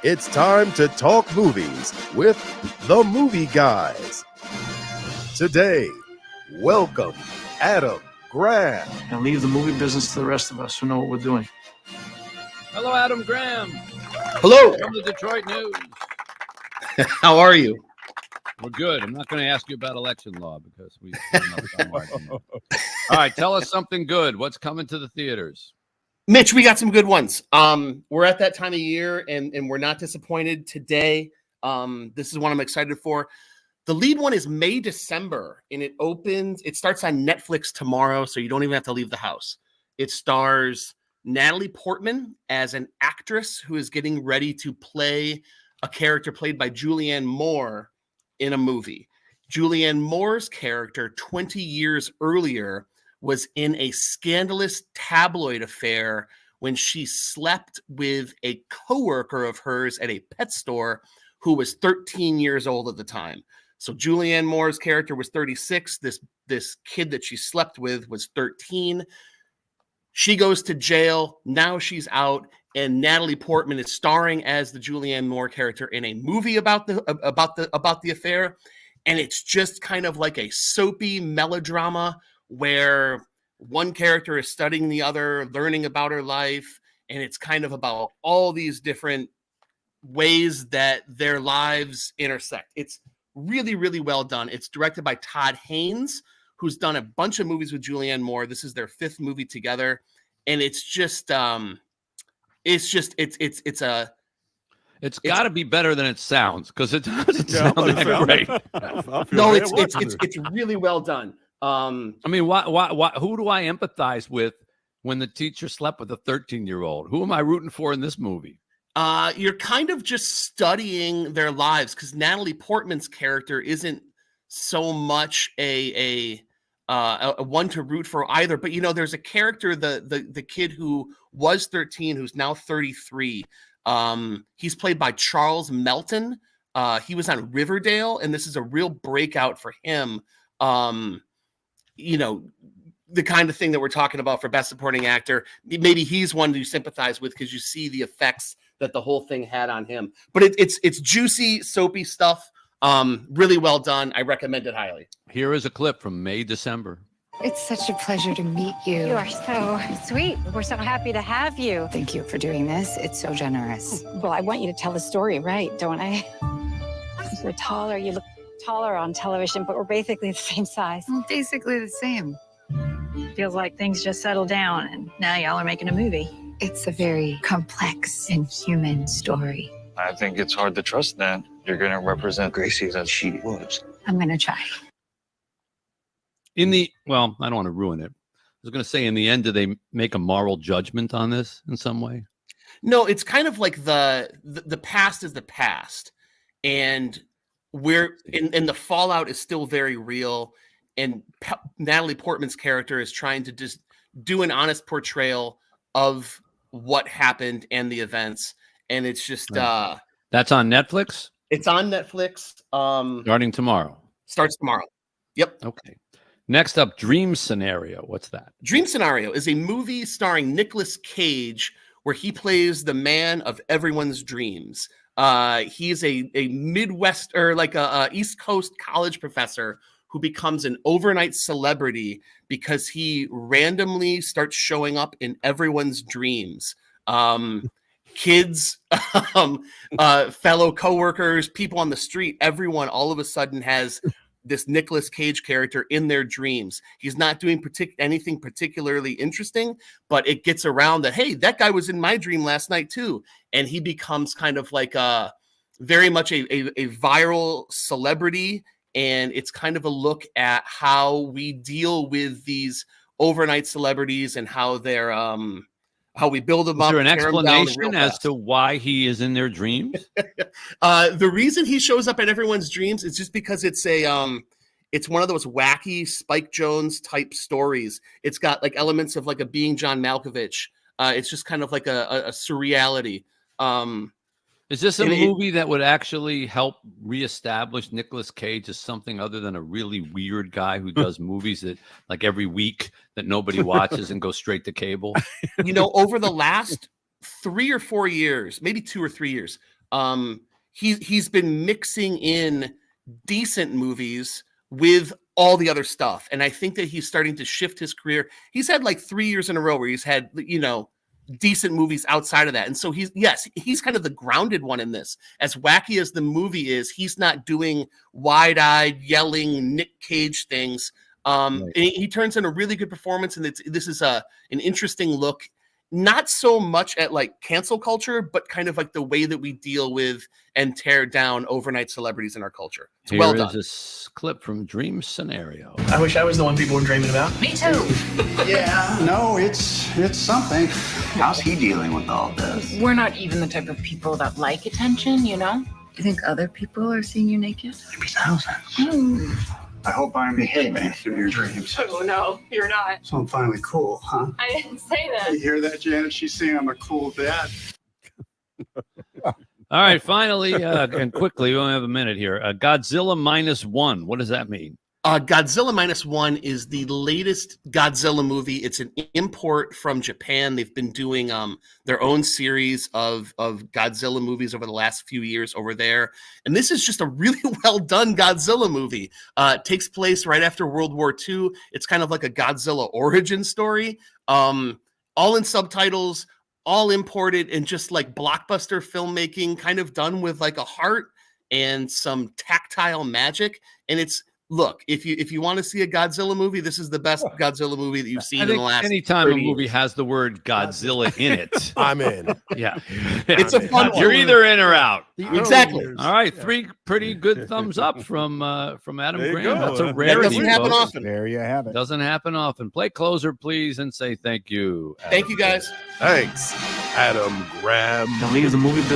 It's time to talk movies with the Movie Guys. Today, welcome Adam Graham. And leave the movie business to the rest of us who know what we're doing. Hello, Adam Graham. Hello. From the Detroit News. How are you? We're good. I'm not going to ask you about election law because we. All right, tell us something good. What's coming to the theaters? Mitch, we got some good ones. We're at that time of year, and we're not disappointed today. This is one I'm excited for. The lead one is May, December, and it starts on Netflix tomorrow, so you don't even have to leave the house. It stars Natalie Portman as an actress who is getting ready to play a character played by Julianne Moore in a movie. Julianne Moore's character 20 years earlier was in a scandalous tabloid affair when she slept with a coworker of hers at a pet store who was 13 years old at the time. So Julianne Moore's character was 36. This kid that she slept with was 13. She goes to jail. Now she's out, and Natalie Portman is starring as the Julianne Moore character in a movie about the affair. And it's just kind of like a soapy melodrama where one character is studying the other, learning about her life, and it's kind of about all these different ways that their lives intersect. It's really, really well done. It's directed by Todd Haynes, who's done a bunch of movies with Julianne Moore. This is their 5th movie together, and it's got to be better than it sounds because it doesn't sound that great. No, it's really well done. I mean, why? Who do I empathize with when the teacher slept with a 13-year-old? Who am I rooting for in this movie? You're kind of just studying their lives because Natalie Portman's character isn't so much a one to root for either. But there's a character, the kid who was 13, who's now 33. He's played by Charles Melton. He was on Riverdale, and this is a real breakout for him. The kind of thing that we're talking about for Best Supporting Actor. Maybe he's one to sympathize with because you see the effects that the whole thing had on him. But it's juicy, soapy stuff. Really well done. I recommend it highly. Here is a clip from May, December. It's such a pleasure to meet you. You are so sweet. We're so happy to have you. Thank you for doing this. It's so generous. Well, I want you to tell the story right, don't I? You're taller. You look taller on television, but we're basically the same size. Well, basically the same. Feels like things just settled down, and now y'all are making a movie. It's a very complex and human story. I think it's hard to trust that you're going to represent Gracie as she was. I'm going to try. I don't want to ruin it. I was going to say, in the end, do they make a moral judgment on this in some way? No, it's kind of like the past is the past, and and the fallout is still very real. And Natalie Portman's character is trying to just do an honest portrayal of what happened and the events. And it's just that's on Netflix. It's on Netflix. Starting tomorrow. Starts tomorrow. Yep. Okay. Next up, Dream Scenario. What's that? Dream Scenario is a movie starring Nicolas Cage where he plays the man of everyone's dreams. He's a Midwest or like a East Coast college professor who becomes an overnight celebrity because he randomly starts showing up in everyone's dreams. Kids, fellow coworkers, people on the street, everyone all of a sudden has this Nicolas Cage character in their dreams. He's not doing anything particularly interesting, but it gets around that, hey, that guy was in my dream last night too. And he becomes kind of like very much a viral celebrity. And it's kind of a look at how we deal with these overnight celebrities and how they're how we build them up. Is there an explanation as to why he is in their dreams? The reason he shows up in everyone's dreams is just because it's one of those wacky Spike Jonze type stories. It's got like elements of like a Being John Malkovich. It's just kind of like a surreality. Is this a movie that would actually help reestablish Nicolas Cage as something other than a really weird guy who does movies that like every week that nobody watches and goes straight to cable? Over the last 3 or 4 years, maybe 2 or 3 years, He's been mixing in decent movies with all the other stuff, and I think that he's starting to shift his career. He's had like 3 years in a row where he's had, you know, decent movies outside of that, and so he's kind of the grounded one in this. As wacky as the movie is, he's not doing wide-eyed yelling Nick Cage things. Right. And he turns in a really good performance, and this is an interesting look, not so much at like cancel culture, but kind of like the way that we deal with and tear down overnight celebrities in our culture. It's Here well is done. this clip from Dream Scenario. I wish I was the one people were dreaming about. Me too. Yeah, no, it's something. How's he dealing with all this? We're not even the type of people that like attention, you know? You think other people are seeing you naked? Maybe thousands. I hope I'm behaving through your dreams. Oh, no, you're not. So I'm finally cool, huh? I didn't say that. You hear that, Janet? She's saying I'm a cool dad. All right, finally, and quickly, we only have a minute here. Godzilla -1. What does that mean? Godzilla -1 is the latest Godzilla movie. It's an import from Japan. They've been doing their own series of Godzilla movies over the last few years over there. And this is just a really well done Godzilla movie. It takes place right after World War II. It's kind of like a Godzilla origin story, all in subtitles, all imported, and just like blockbuster filmmaking, kind of done with like a heart and some tactile magic. And it's, look, if you want to see a Godzilla movie, this is the best Godzilla movie that you've seen in the last. Anytime a 30 movie has the word Godzilla in it, I'm in. yeah, It's a fun one. You're either in or out. Exactly. All right, 3 pretty good thumbs up from Adam There you Graham. go. That's a That rarity. doesn't happen folks. often. There you have it. Doesn't happen often. Play closer, please, and say thank you. Thank you, guys. Thanks, Adam Graham. The lead of the movie business.